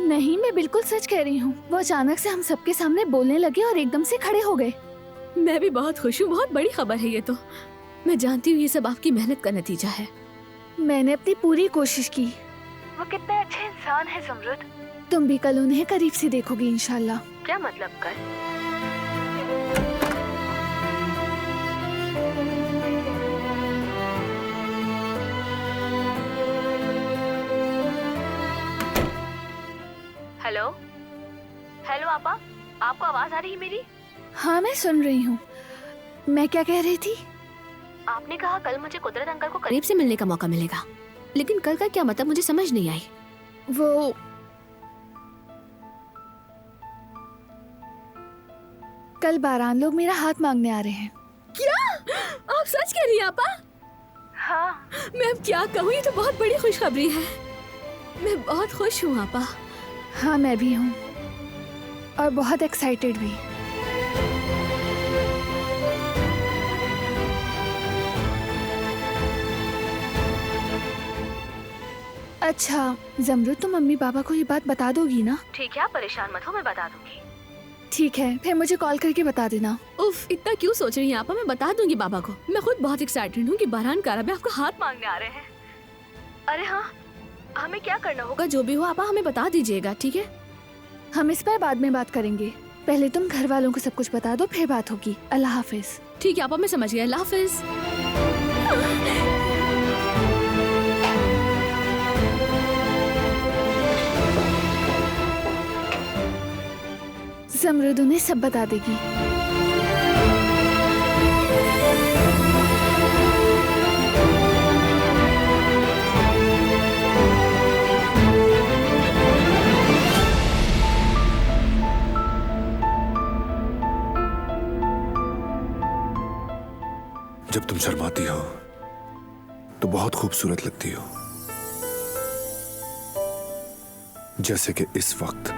नहीं, मैं बिल्कुल सच कह रही हूँ। वो अचानक से हम सबके सामने बोलने लगे और एकदम से खड़े हो गए। मैं भी बहुत खुश हूँ, बहुत बड़ी खबर है ये तो। मैं जानती हूँ ये सब आपकी मेहनत का नतीजा है। मैंने अपनी पूरी कोशिश की। वो कितने अच्छे इंसान है ज़मरुद। तुम भी कल उन्हें करीब से देखोगी इंशाल्लाह। क्या मतलब कल? हेलो हेलो आपा, आपको आवाज आ रही है मेरी? हाँ, मैं सुन रही हूँ। मैं क्या कह रही थी? आपने कहा कल मुझे कुदरत अंकल को करीब से मिलने का मौका मिलेगा, लेकिन कल का क्या मतलब मुझे समझ नहीं आई। वो कल 12 लोग मेरा हाथ मांगने आ रहे हैं। क्या? आप सच कह रही हैं आपा? हाँ। मैं अब क्या कहूँ, ये तो बहुत बड़ी खुशखबरी है। मैं बहुत खुश हूँ आपा। हाँ, मैं भी हूँ और बहुत एक्साइटेड भी। अच्छा ज़मरुद, तुम मम्मी पापा को ये बात बता दोगी ना? ठीक है, आप परेशान मत हो, मैं बता दूंगी। ठीक है, फिर मुझे कॉल करके बता देना। उफ, इतना क्यों सोच रही हैं आपा? मैं बता दूंगी बाबा को। मैं खुद बहुत एक्साइटेड हूँ कि बरहान काराबे आपको हाथ मांगने आ रहे हैं। अरे हाँ, हमें क्या करना होगा? जो भी हो आपा हमें बता दीजिएगा, ठीक है? हम इस पर बाद में बात करेंगे। पहले तुम घर वालों को सब कुछ बता दो, फिर बात होगी। अल्लाह हाफिज। ठीक है आपा, मैं समझ गया। अल्लाह हाफिज। ज़मरुद उन्हें सब बता देगी। जब तुम शर्माती हो तो बहुत खूबसूरत लगती हो, जैसे कि इस वक्त।